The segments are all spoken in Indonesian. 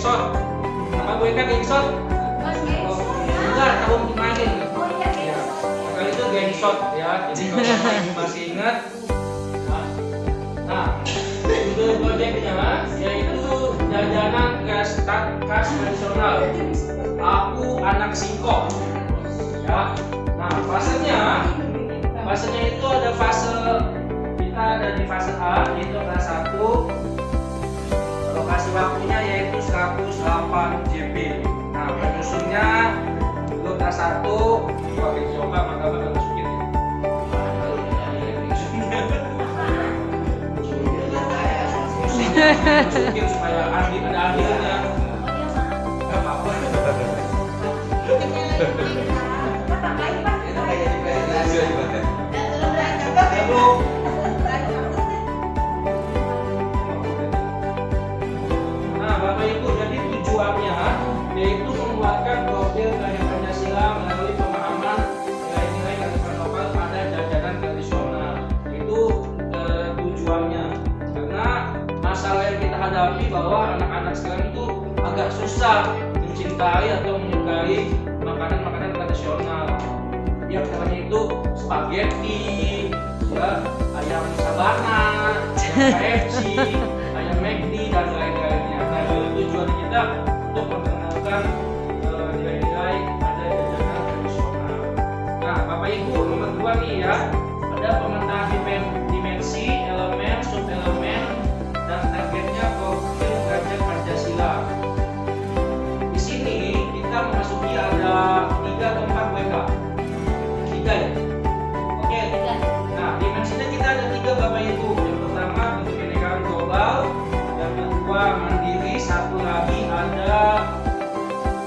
gengsot. Apa gue kan gengsot? Enggak, tahu dimainin. Ya, maka itu gengsot ya. Jadi kalau Bapak Ibu masih ingat, nah, judul proyeknya yaitu jajanan khas tradisional. Aku anak singkong. Ya. Nah, fasenya itu ada fase, kita ada di fase A yaitu kelas 1. Lokasi waktunya yaitu 108 JP. Nah, penyusunnya untuk kelas 1 pakai coba maka bakal masukin ya. Masukin supaya ada adilnya. Enggak apa-apa. Nah, Bapak Ibu, jadi tujuannya yaitu menguatkan profil gaya Pancasila melalui pemahaman nilai-nilai kearifan lokal pada jajanan tradisional. Itu tujuannya. Karena masalah yang kita hadapi bahwa anak-anak sekarang itu agak susah mencintai atau menyukai makanan-makanan tradisional. Yang namanya itu spaghetti, ya, ayam sabana, ayam KFC, ayam McD dan lain-lainnya. Nah, tujuan kita untuk memperkenalkan nilai-nilai pada jajanan tradisional. Nah, Bapak Ibu, nomor 2 nih ya, ada pemetaan dimensi, elemen, subelemen, dan targetnya profil gajah Pancasila. Di sini kita memasuki ada 3 atau 4 WK. 3 ya? Oke. Nah, dimensinya kita ada 3 Bapak Ibu. Yang pertama bentuk kebinekaan global, yang kedua mandiri, satu lagi ada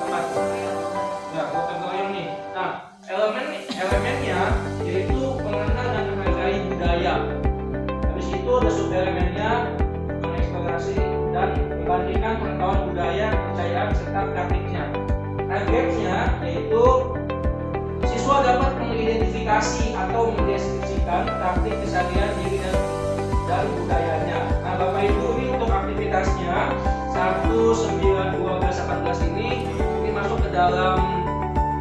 apa? Ya, gotong royong nih. Nah, elemennya yaitu mengenal dan menghargai budaya. Habis itu ada subelemennya mengeksplorasi dan membandingkan pengetahuan budaya, kepercayaan serta praktiknya. Targetnya yaitu siswa dapat mengidentifikasi atau mendeskripsikan praktik keseharian diri dan budayanya. Nah, Bapak Ibu, ini untuk aktivitasnya 1, 9, 12, 18 ini masuk ke dalam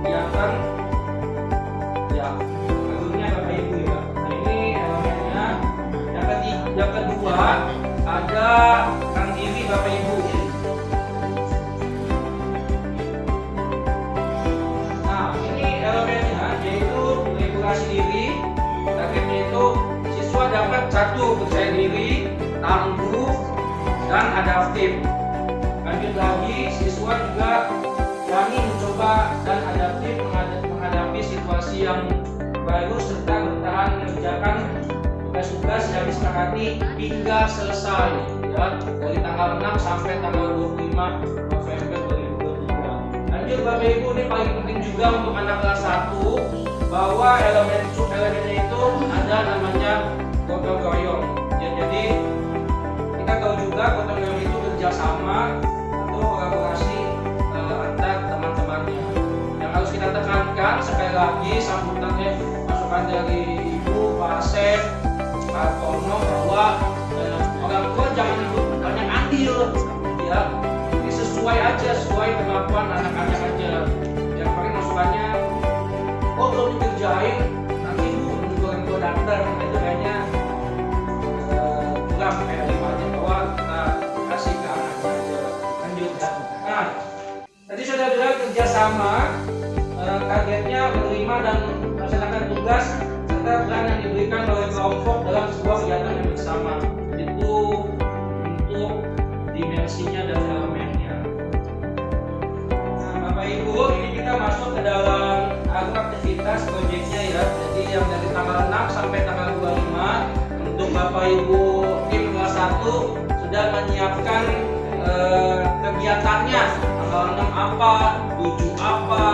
kegiatan ya alurnya Bapak Ibu ya. Nah, ini elemennya. Yang kedua ada mandiri Bapak Ibu. Diri, targetnya itu siswa dapat 1 percaya diri, tangguh, dan adaptif. Lanjut lagi, siswa juga berani mencoba dan adaptif menghadapi situasi yang baru serta bertahan mengerjakan tugas-tugas yang disepakati hingga selesai ya, dari tanggal 6 sampai tanggal 25 November 2023. Lanjut Bapak Ibu, ini paling penting juga untuk anak kelas 1 bahwa elemennya itu ada namanya gotong royong. Ya, jadi kita tahu juga gotong royong itu kerjasama atau kolaborasi antar teman-temannya. Yang harus kita tekankan sekali lagi sambutannya masukan dari Ibu, Pak Asep, Pak Tono bahwa orang tua jangan banyak andil, ya. Ini sesuai kemampuan anak-anak aja. Yang paling masukannya kalau dikerjain nanti Bu orang tua datang, itu kayaknya kurang kayak aja bahwa kita kasih ke anaknya aja. Lanjut. Nah, tadi sudah bilang kerjasama, targetnya menerima dan melaksanakan tugas serta peran yang diberikan oleh kelompok dalam sebuah kegiatan yang bersama. Itu untuk dimensinya dan elemennya. Nah, Bapak Ibu, ini kita masuk ke dalam aktivitas proyeknya ya. Jadi yang dari tanggal 6 sampai tanggal 25 untuk Bapak Ibu tim kelas 1 sudah menyiapkan kegiatannya. Tanggal 6 apa, 7 apa,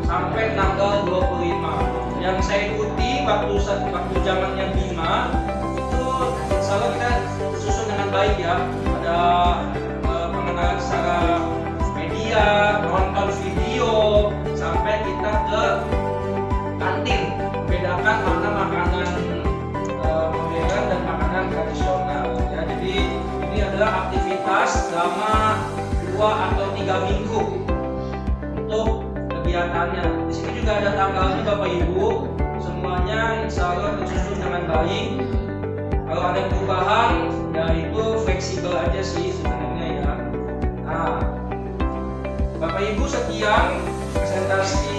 sampai tanggal 25. Yang saya ikuti waktu zamannya Bima itu insya Allah kita susun dengan baik ya. Ada pengenalan secara media, nonton video, sampai kita ke kantin membedakan mana makanan modern dan makanan tradisional ya. Jadi ini adalah aktivitas selama 2 atau 3 sudah ada tanggalnya Bapak Ibu, semuanya insya Allah tersusun dengan baik. Kalau ada perubahan, ya itu fleksibel aja sih sebenarnya ya. Nah, Bapak Ibu sekian presentasi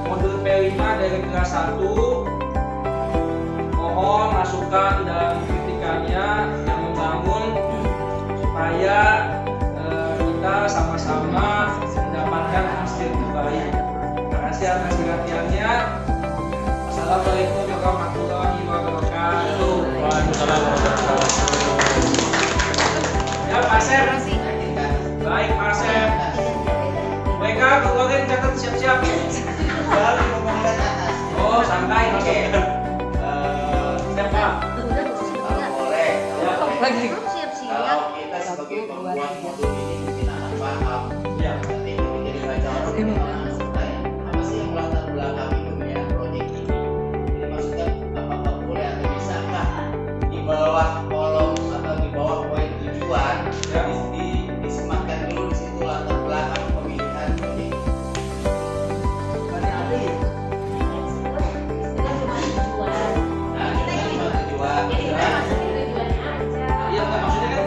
modul P5 dari kelas 1. Mohon masukan dan kritikannya yang membangun supaya kita sama-sama mendapatkan hasil terbaik. Terima kasih atas perhatiannya. Assalamualaikum warahmatullahi wabarakatuh. Waalaikumsalam warahmatullahi wabarakatuh. Ya Pak Sep. Baik Pak Sep. Mereka keluarin catat siap-siap. Oh santai oke. Siap Pak. Boleh. Lagi. Kalau kita sebagai pembuat modul ini mungkin akan paham. Ya. Nanti itu menjadi baca orang anak saya. Apa sih yang latar belakang ilmiah proyek ini? Jadi maksudnya apakah boleh atau bisakah di bawah kolom atau di bawah poin tujuan Ya. disematkan dulu di situ latar belakang pemilihan proyek. Nah, cuma tujuan. Iya nggak maksudnya kan?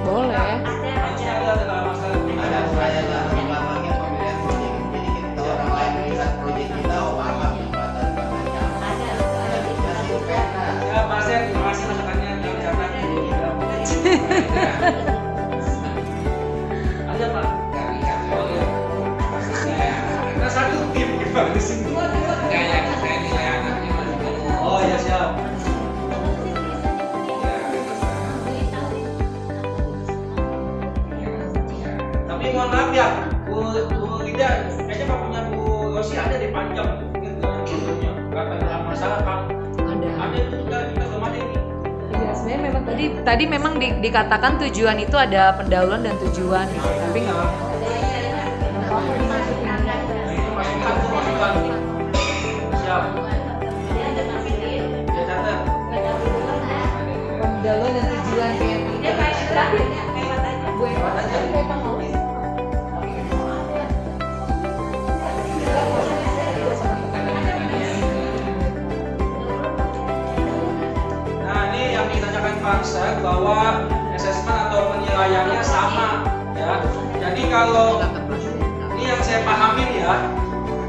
Boleh. Maksudnya ada masalah. Ada upaya latar belakangnya pemilihan proyek. Jadi ketika orang lain melihat proyek kita, oh paham yang latar belakangnya. Ada dikasih pena. Ya Pak Sep, terima kasih masukannya yang dicatat dulu. Ada Pak. Oh iya. Kita satu tim gimana di sini? Oh ya siap. Tapi mohon maaf ya, Bu Rida, kayaknya Pak punya Bu Rosi ada di panjang gitu. Kata dalam masalah Pak. Ada itu kita belum ada ini. Iya, sebenarnya memang tadi memang dikatakan tujuan itu ada pendahuluan dan tujuan gitu. Tapi nggak apa-apa. Nah, itu masukan tuh masukan. Siap. Ya catat. Pendahuluan dan tujuan kayak gue Nah ini yang ditanyakan Pak Sep bahwa asesmen atau penilaiannya sama ya. Jadi kalau ini yang saya pahamin ya,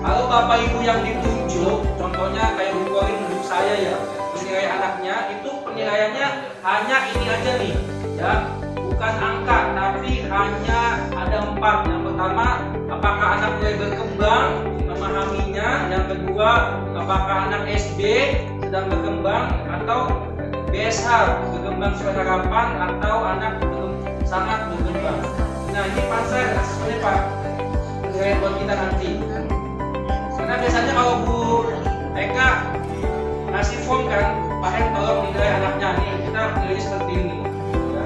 kalau Bapak Ibu yang ditunjuk, contohnya kayak Bu Korin menunjuk saya ya, menilai anaknya itu penilaiannya hanya ini aja nih ya, bukan angka tapi hanya ada 4. Yang pertama, apakah anak mulai berkembang memahaminya. Yang kedua, apakah anak SD sedang berkembang atau BSH berkembang sesuai harapan atau anak belum sangat berkembang. Nah ini Pak Sep, asesmennya Pak, penilaian buat kita nanti. Karena biasanya kalau Bu Eka ngasih form kan, Pak Hen tolong nilai anaknya nih, kita nilai seperti ini. Ya.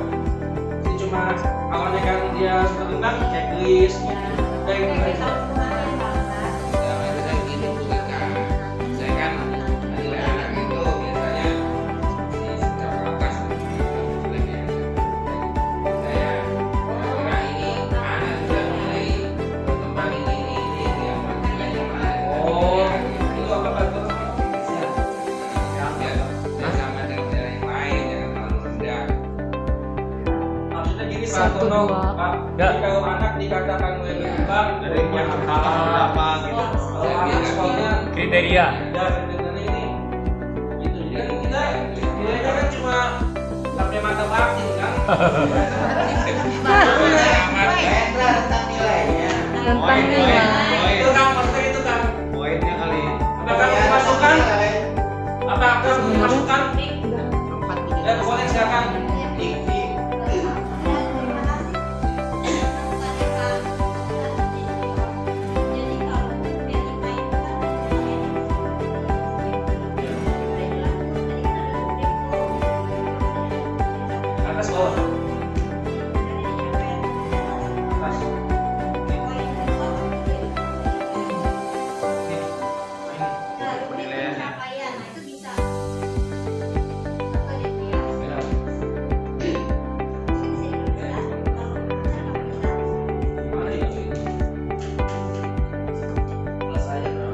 Jadi cuma kalau kan dia berkembang checklist, udah itu aja. Oh, itu apa tuh? Maksudnya gini Pak Satu, Tono, dua. Pak. Ya. Jadi kalau anak dikatakan mulai berkembang, dari yang apa gitu. Kalau anak sekolahnya Kriteria. ya kriteria ini, gitu. Jadi kan kita nilainya kan cuma sampai mata batin kan. Hendra tentang nilainya. tentang nilai. Itu kan maksudnya itu kan. Poinnya kali. Apakah mau masukkan? Apakah mau masukkan? Ya boleh silakan. Atas bawah. Atas. Gimana ya? Plus aja bro.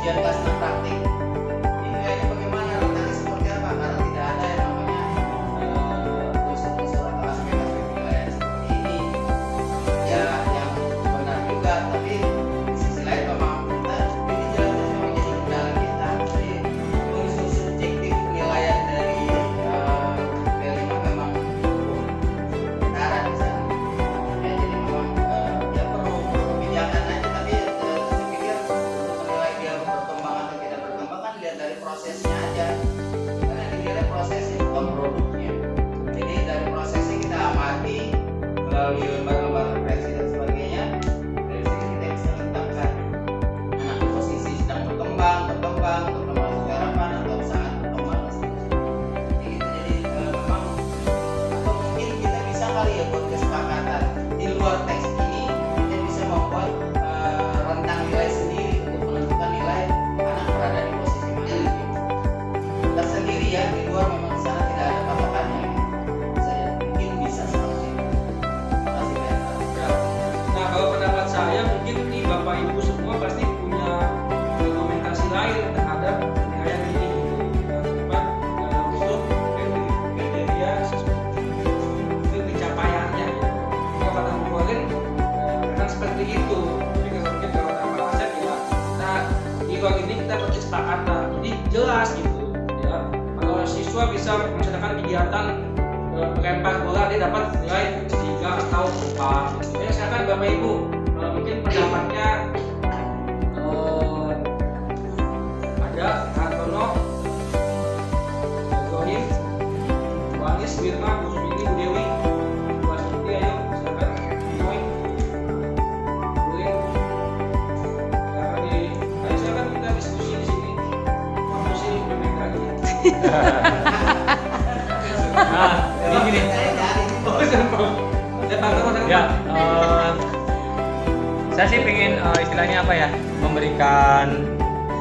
ujian custom praktik. Nilainya bagaimana, rentannya seperti apa? Karena tidak ada yang namanya unsur-unsur atau aspek-aspek nilai seperti ini. Ya, yang benar juga, tapi di sisi lain memang kita ini jelas-jelas memang jadi kendala kita. Jadi unsur subjektif penilaian dari P5 memang ketara di sana. Ya, jadi memang ya perlu kebijakan aja, tapi saya pikir untuk menilai dia berkembang atau tidak berkembang kan lihat dari prosesnya aja. Karena dinilai prosesnya bukan produknya. Jadi dari prosesnya kita amati melalui lembar-lembar refleksi dan sebagainya. Dari sini kita bisa menetapkan anak posisi sedang berkembang ke harapan atau sangat berkembang dan seterusnya. Jadi memang atau mungkin kita bisa kali ya buat kesepakatan di luar teks ini kita bisa membuat rentang nilai sendiri untuk menentukan nilai anak berada di posisi mana gitu. Tersendiri ya, di luar memang di sana tidak ada patokannya. Saya mungkin bisa seperti itu. Terima kasih banyak. Ya. Nah, kalau pendapat saya mungkin nih Bapak Ibu semua pasti punya argumentasi lain terhadap penilaian ini. Dapat untuk kriteria itu pencapaiannya. Kalau kata Bu Walin memang seperti itu. Jadi mungkin kalau kata Pak Asep ya, nah di luar ini kita berkesepakatan. Jadi jelas gitu. Ya, kalau siswa bisa melaksanakan kegiatan melempar bola dia dapat nilai 3 atau 4 gitu. Ya silakan Bapak Ibu mungkin pendapatnya ada Hartono, Zohim, Bu Anis, Wirma, Bu Sumini, Bu Dewi, Bu Astuti, ayo silakan Boy, Bulin. Ayo silakan kita diskusi di sini. Diskusi bebek lagi. Nah, ini gini. Ya, saya sih pengen istilahnya apa ya, memberikan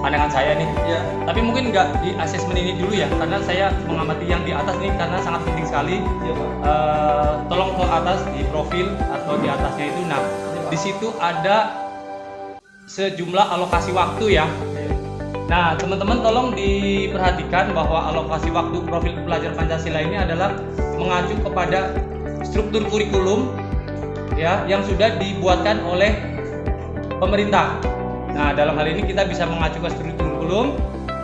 pandangan saya nih. Ya. Tapi mungkin nggak di asesmen ini dulu ya, karena saya mengamati yang di atas nih karena sangat penting sekali. Iya, Pak. Tolong ke atas di profil atau di atasnya itu. Nah, di situ ada sejumlah alokasi waktu ya. Nah, teman-teman tolong diperhatikan bahwa alokasi waktu profil pelajar Pancasila ini adalah mengacu kepada struktur kurikulum ya yang sudah dibuatkan oleh pemerintah. Nah, dalam hal ini kita bisa mengacu ke struktur kurikulum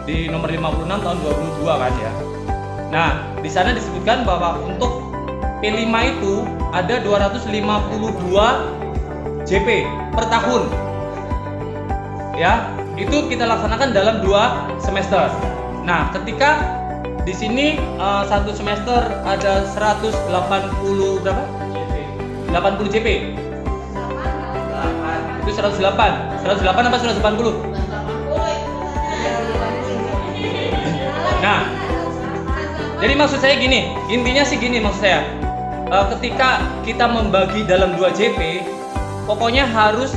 di nomor 56 tahun 2022 kan ya. Nah, di sana disebutkan bahwa untuk P5 itu ada 252 JP per tahun. Ya, itu kita laksanakan dalam 2 semester. Nah, ketika di sini satu semester ada 180 berapa? 80 JP. Itu 108. 108 apa 180? Nah, jadi maksud saya gini, intinya sih gini maksud saya. Ketika kita membagi dalam 2 JP, pokoknya harus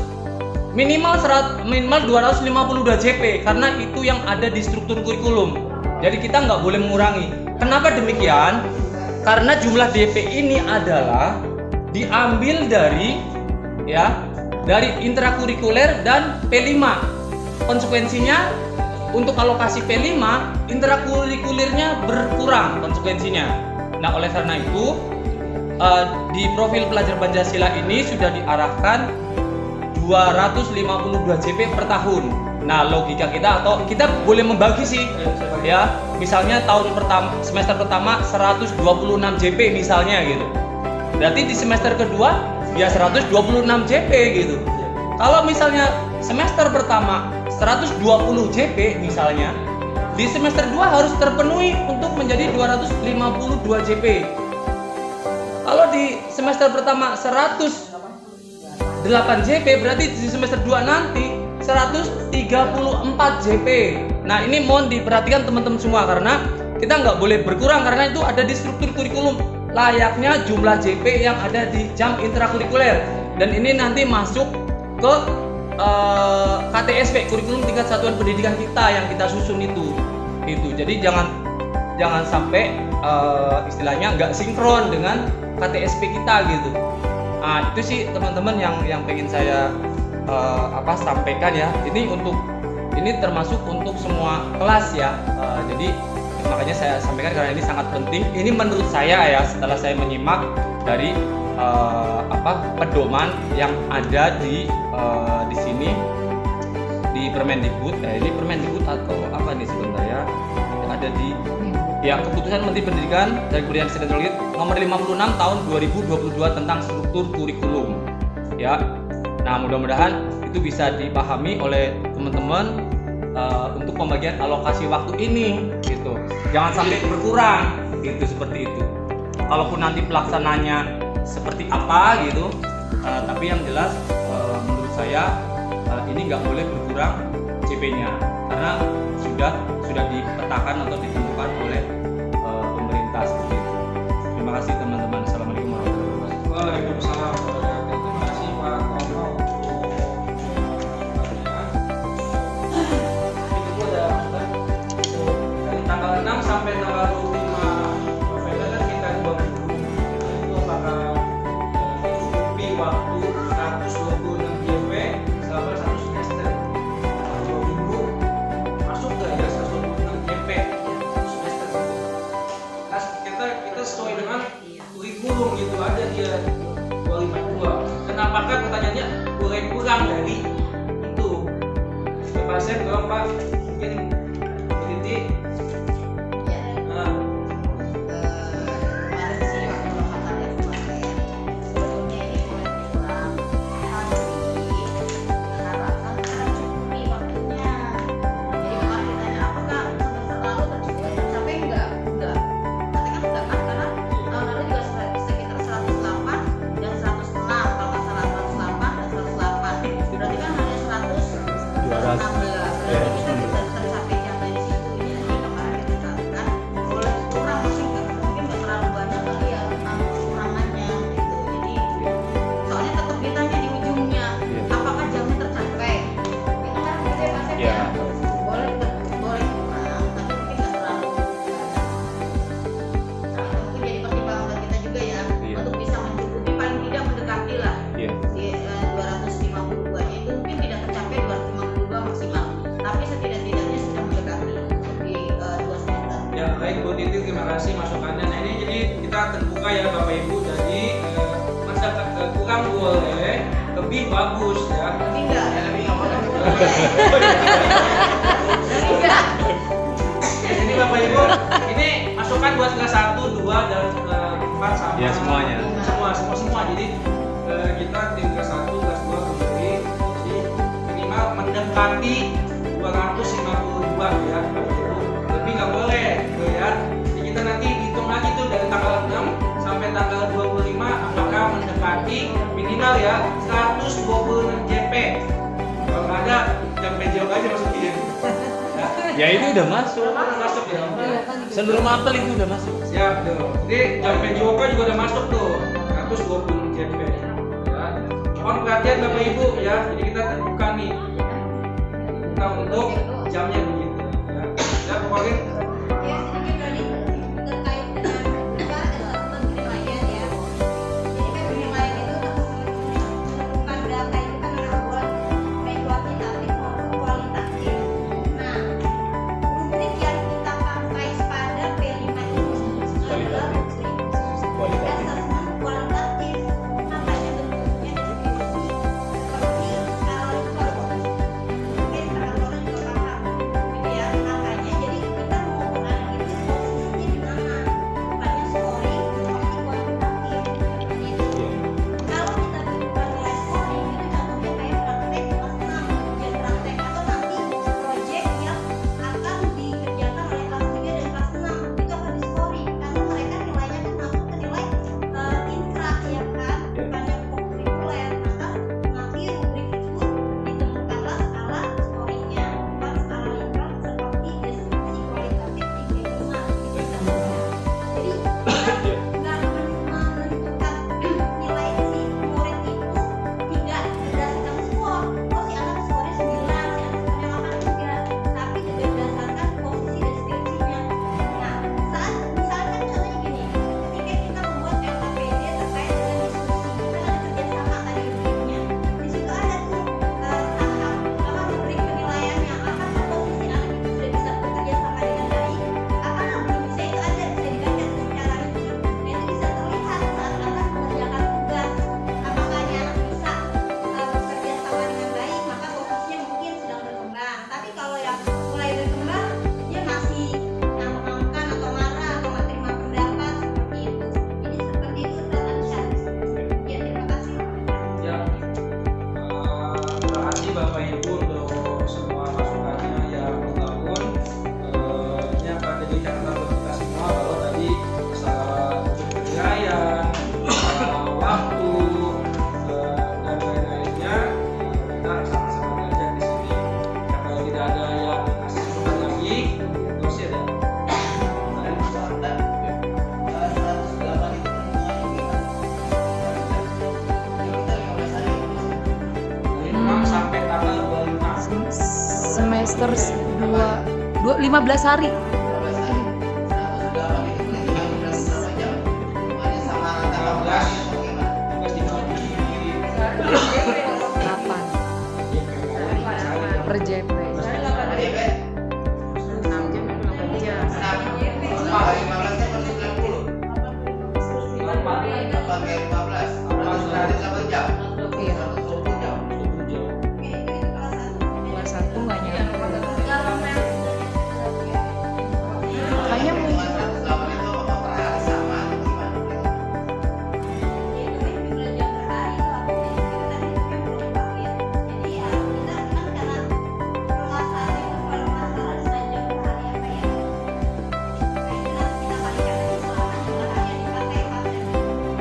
minimal 252 JP karena itu yang ada di struktur kurikulum. Jadi kita nggak boleh mengurangi. Kenapa demikian? Karena jumlah DP ini adalah diambil dari intrakurikuler dan P5. Konsekuensinya untuk alokasi P5 intrakurikulernya berkurang konsekuensinya. Nah, oleh karena itu di profil pelajar Pancasila ini sudah diarahkan 252 JP per tahun. Nah, logika kita atau kita boleh membagi sih ya. Misalnya tahun pertama, semester pertama 126 JP misalnya gitu. Berarti di semester kedua ya 126 JP gitu. Kalau misalnya semester pertama 120 JP misalnya, di semester 2 harus terpenuhi untuk menjadi 252 JP. Kalau di semester pertama 108 JP, berarti di semester 2 nanti 134 JP. Nah, ini mohon diperhatikan teman-teman semua karena kita nggak boleh berkurang karena itu ada di struktur kurikulum layaknya jumlah JP yang ada di jam intrakurikuler, dan ini nanti masuk ke KTSP, kurikulum tingkat satuan pendidikan kita yang kita susun itu. Jadi jangan sampai istilahnya nggak sinkron dengan KTSP kita gitu. Nah, itu sih teman-teman yang pengen saya sampaikan ya. Ini untuk ini termasuk untuk semua kelas ya. Jadi makanya saya sampaikan karena ini sangat penting. Ini menurut saya ya, setelah saya menyimak dari pedoman yang ada di sini di Permendikbud. Ini Permendikbud atau apa nih sebentar ya? Ada di keputusan Menteri Pendidikan dan Kebudayaan dan Teknologi nomor 56 tahun 2022 tentang struktur kurikulum. Ya. Nah, mudah-mudahan itu bisa dipahami oleh teman-teman untuk pembagian alokasi waktu ini gitu. Jangan sampai berkurang gitu, seperti itu. Kalaupun nanti pelaksananya seperti apa gitu, tapi yang jelas menurut saya ini nggak boleh berkurang CP-nya karena sudah dipetakan atau ditentukan oleh pemerintah seperti itu. Terima kasih teman-teman. Assalamualaikum warahmatullahi wabarakatuh. Waalaikumsalam. Terima kasih Pak Tono. Itu ada dari tanggal 6 sampai tanggal 25 November kan kita 2 minggu. Itu apakah mencukupi waktu 126 JP selama 1 semester? 2 minggu masuk ke ya 126 JP semester. Nah, kita sesuai dengan kurikulum gitu ada dia 252. Kenapakah pertanyaannya boleh kurang dari itu? Ke pasien kalau Pak mungkin Titi. Nah, Kemarin sih waktu lokatornya kemarin sebetulnya ini boleh kurang, tapi harapan kan cukupi waktunya. Jadi kemarin ditanya apakah semester lalu tercapai enggak? Enggak. Berarti kan enggak kan, karena tahun lalu juga sekitar 108 dan 106, kalau nggak salah 108 dan 108. Berarti kan hanya 116. Berarti kita bisa tercapai dari situ ya. Jadi kemarin kita catatkan boleh kurang, mungkin nggak terlalu banyak kali ya kekurangannya gitu. Jadi soalnya tetap ditanya di ujungnya apakah jamnya tercapai. Itu kan bisa pasien ya. Boleh kurang, tapi mungkin nggak terlalu banyak. Nah, mungkin jadi pertimbangan buat kita juga ya untuk bisa mencukupi paling tidak mendekati lah di 252 nya itu mungkin tidak tercapai 252 maksimal, tapi setidak-tidaknya sudah mendekati di 2 semester. ya baik Bu Titi, terima kasih masukannya. Nah ini jadi kita terbuka ya Bapak Ibu. Jadi kurang boleh, lebih bagus ya. Lebih enggak? Lebih nggak boleh. Lebih enggak? Jadi Bapak Ibu, ini masukan buat kelas 1, 2 dan 4 sama. Ya, semuanya. Semua. Jadi kita tim kelas 1, kelas 2 kembali. Jadi minimal mendekati 252 ya. Bapak Ibu. Lebih nggak boleh, gitu ya. Jadi kita nanti hitung lagi tuh dari tanggal 6 sampai tanggal 25 apakah mendekati minimal ya 126 JP. Kalau nggak ada, JP jauh aja masukin. Ya itu udah masuk. Masuk ya. Seluruh mapel itu udah masuk. Siap tuh. Jadi JP Joko juga udah masuk tuh. 120 JP. Ya. Mohon perhatian Bapak Ibu ya. Jadi kita terbuka nih. Terbuka untuk jamnya begitu. Ya. Ya pokoknya Ya, sedikit tadi terkait dengan kita adalah penilaian ya. Jadi kan penilaian itu menentukan data itu kan ada buat baik kuantitatif maupun kualitatif. Nah, rubrik yang kita pakai pada P5 itu adalah rubrik assessment kualitatif. Makanya bentuknya dari seperti kalau mungkin teman-teman juga paham gitu ya. Makanya jadi kita mau semester 15 hari. 15 hari. 108 itu berarti 15 berapa jam? Semuanya sama rata 18 atau gimana? Tugas tinggal di 8 per JP. Ada ya, Pak? 6 jam 15 jam. 6 kali 15 kan 90. 8 kali 15. Berarti 8 jam. Iya. 120 jam. Kelas 1 nggak nyampe. Makanya Dengan 108 itu apakah per hari sama atau gimana?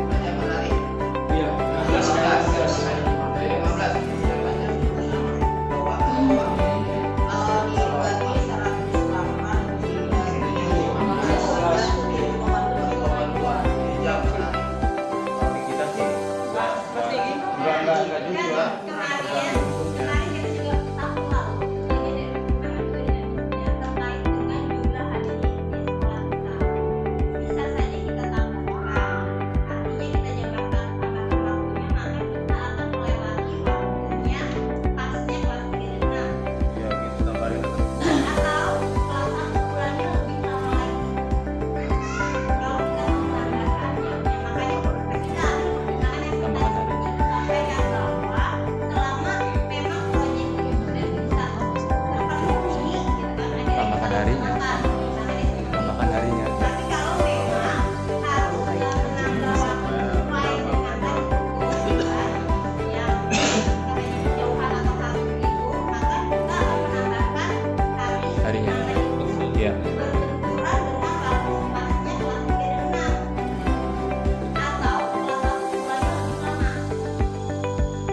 Hanya per hari. iya 15 kali 15 kali Kita sih enggak juga. Ya gitu gambarnya. Tambahkan harinya. Tambahkan harinya. Tapi kalau memang harus menambah lain dengan yang jauhan atau harus begitu, maka kita menambahkan Harinya. Iya. berbenturan dengan waktu pasnya kelas 3 dan 6 atau kelas 1 bulannya lebih lama.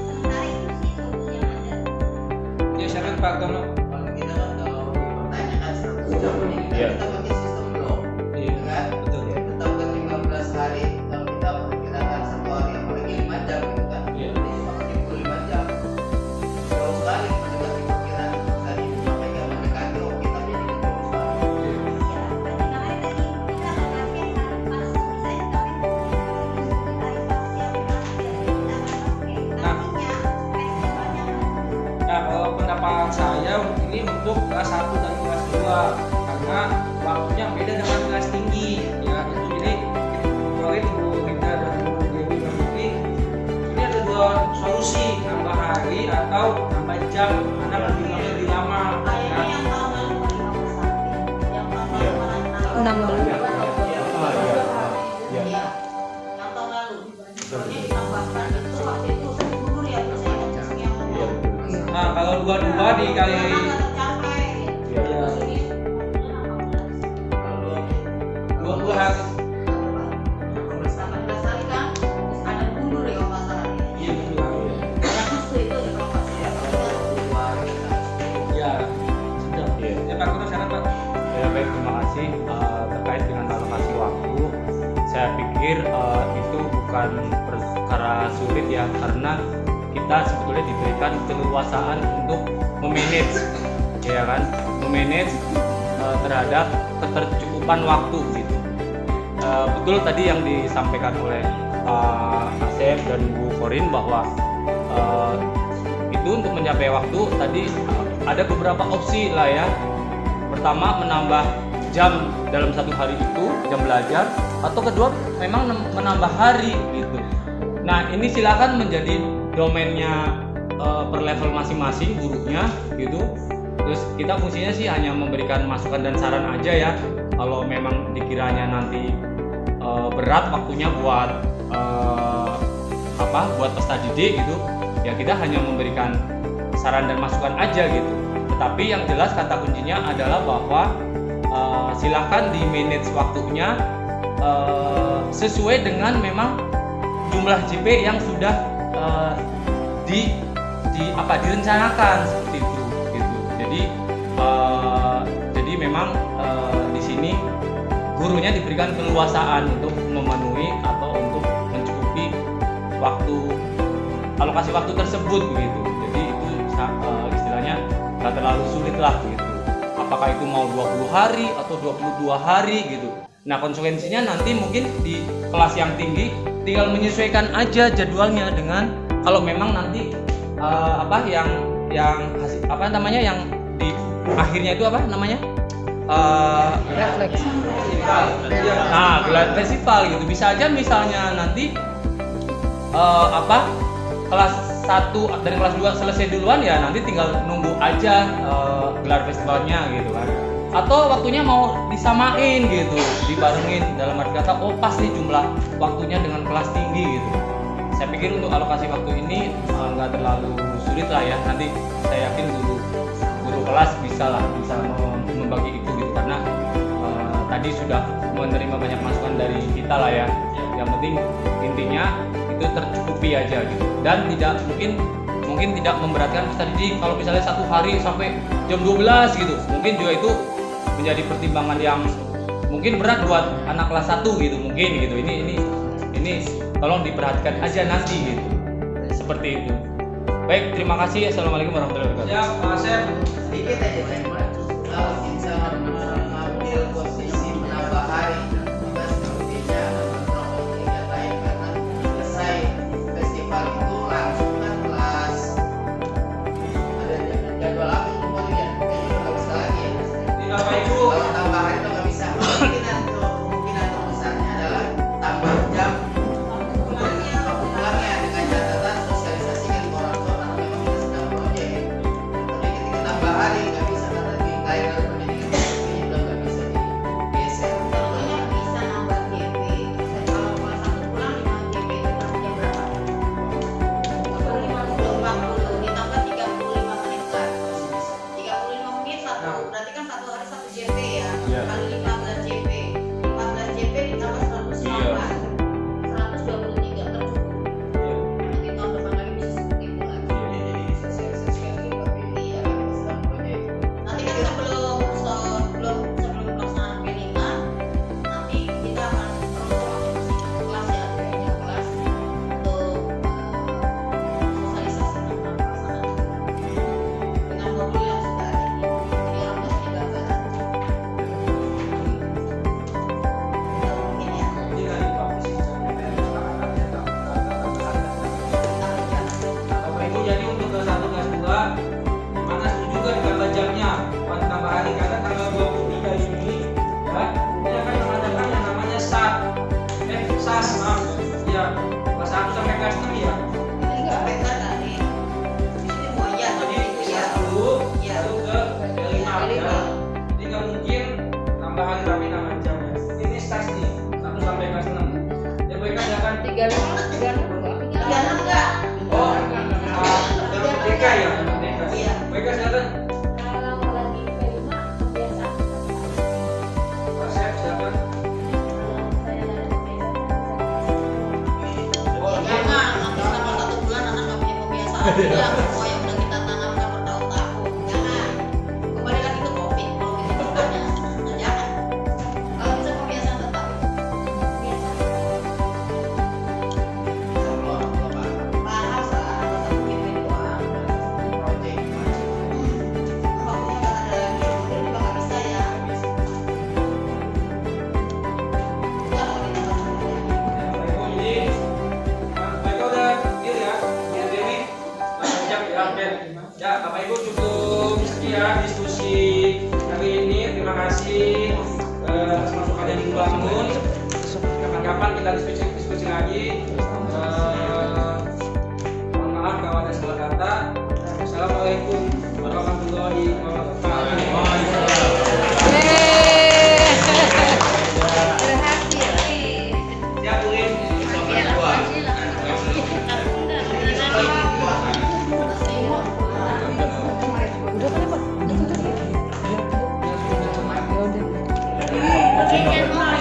Sementara itu sih solusi yang ada. ya silakan Pak Tono. Kalau kita kan kalau dipertanyakan 100 jam ini kan Iya. kita pakai sistem blok, Iya, kan? betul. Tetapkan 15 hari kalau kita memperkirakan satu hari apalagi 5 jam gitu kan. Iya. Jadi cuma 75 jam. Jauh sekali mendekati perkiraan tadi makanya mendekati oke tapi ini kan jauh sekali. Nah, kalau pendapat saya ini untuk kelas 1 dan kelas 2 karena waktunya beda dengan kelas tinggi ya itu jadi proyek Bu Rita dan Bu Dewi Basuki ini ada dua solusi nambah hari atau nambah jam karena lebih lama ya. 16. Nah, kalau dua-dua dikali Iya. dua hari iya betul. Ya, sudah. Iya. Ya Pak Tono silakan Pak. Ya baik, terima kasih. Terkait dengan alokasi waktu, saya pikir itu bukan perkara sulit ya, karena kita sebetulnya diberikan keleluasaan untuk memanage, ya kan, memanage terhadap ketercukupan waktu gitu. Betul tadi yang disampaikan oleh Pak Asep dan Bu Korin bahwa itu untuk mencapai waktu tadi ada beberapa opsi lah ya. Pertama, menambah jam dalam satu hari itu, jam belajar, atau kedua memang menambah hari gitu. Nah, ini silakan menjadi domainnya per level masing-masing gurunya gitu. Terus kita fungsinya sih hanya memberikan masukan dan saran aja ya. Kalau memang dikiranya nanti berat waktunya buat buat peserta didik gitu, ya kita hanya memberikan saran dan masukan aja gitu. Tetapi yang jelas kata kuncinya adalah bahwa silakan di manage waktunya sesuai dengan memang jumlah JP yang sudah direncanakan seperti itu gitu. Jadi memang di sini gurunya diberikan keleluasaan untuk memenuhi atau untuk mencukupi alokasi waktu tersebut begitu. Jadi itu istilahnya nggak terlalu sulit lah gitu. Apakah itu mau 20 hari atau 22 hari gitu. Nah, konsekuensinya nanti mungkin di kelas yang tinggi tinggal menyesuaikan aja jadwalnya dengan kalau memang nanti yang di akhirnya itu apa namanya? Refleks. Nah, gelar festival gitu. Bisa aja misalnya nanti kelas 1 dan kelas 2 selesai duluan ya nanti tinggal nunggu aja gelar festivalnya gitu kan. Atau waktunya mau disamain gitu, dibarengin dalam arti kata pas nih jumlah waktunya dengan kelas tinggi gitu. Saya pikir untuk alokasi waktu ini nggak terlalu sulit lah ya. Nanti saya yakin guru kelas bisa membagi itu gitu karena tadi sudah menerima banyak masukan dari kita lah ya. Yang penting intinya itu tercukupi aja gitu dan tidak mungkin tidak memberatkan peserta didik. Kalau misalnya 1 hari sampai jam 12 gitu mungkin juga itu menjadi pertimbangan yang mungkin berat buat anak kelas 1 gitu mungkin gitu. Ini tolong diperhatikan aja nanti gitu seperti itu. Baik, terima kasih. Assalamualaikum warahmatullahi wabarakatuh. Ya, Pak Asep. Sedikit aja Pak, kalau bisa mengambil posisi menambah hari tugas rutinnya atau kegiatan lain karena selesai festival itu langsung kan kelas ada jadwal apa itu mau ya kayaknya nggak bisa lagi ya. Tidak, Pak Ibu. Kalau tambah hari itu nggak bisa. Kemungkinan terbesarnya adalah tambah jam pulangnya dengan catatan sosialisasikan ke orang tua karena memang kita sedang proyek. Tapi ketika tambah hari nggak bisa karena di lain dalam pendidikan ini udah nggak bisa digeser. Contohnya bisa nambah JP. Kalau kelas 1 pulang 5 JP itu jam berapa? 40 ditambah 35 menit kan? 35 menit satu, berarti kan 1 hari 1 JP ya. Iya. Kali 15 JP. 14 JP ditambah 108. 123 tercukup. Nanti tahun depan lagi bisa seperti itu lagi. Jadi sosialisasikan dulu tapi Iya. kita sedang proyek. Nanti kan sebelum pelaksanaan P5 nanti kita akan masing-masing kelas ya, punya kelas untuk sosialisasi tentang pelaksanaan dengan modul yang sudah ada di jadi orang bisa gambaran mungkin ya Tidak dipublish. Bapak Ibu, jadi untuk kelas 1 kelas 2 mana setuju kan tambah jamnya buat tambah hari karena tanggal 23 Juni ya ini akan mengadakan yang namanya SAS maaf ya kelas 1 sampai kelas 6 ya. ini nggak beda tadi di sini mau ya Jadi tapi itu ya SAS dulu Iya. baru ke L5 ya. Jadi nggak mungkin tambah hari tapi tambah jam ya. Ini SAS nih 1 sampai kelas 6. Ya mereka akan 36 enggak oh yang merdeka ya yang merdeka. Iya. Mereka silakan. kalau lagi P5 kebiasaan Pak Chef silakan. saya ada kebiasaan Oh, jangan nanti selama 1 bulan anak nggak punya kebiasaan ya semua yang udah kita tanamkan bertahun-tahun jangan kembali lagi ke COVID kalau kita ceritanya nah, jangan kalau bisa kebiasaan tetap kebiasaan Sama orang tua Pak. paham saat ada 1 GP doang Proyek macam waktunya nggak ada lagi mungkin juga nggak bisa ya nggak mau ditambah lagi. Bapak Ibu, jadi mereka udah deal ya, Bu Dewi, Mas Ojak ya, oke. Ya, Bapak Ibu cukup sekian diskusi hari ini. Terima kasih atas masukan yang dibangun. Kapan-kapan kita diskusi lagi. Mohon maaf kalau ada salah kata. Assalamualaikum warahmatullahi wabarakatuh. Siap, Bu Lim.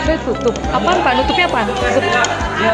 Udah tutup. Apaan Pak? Nutupnya apaan? Tutup. Ya,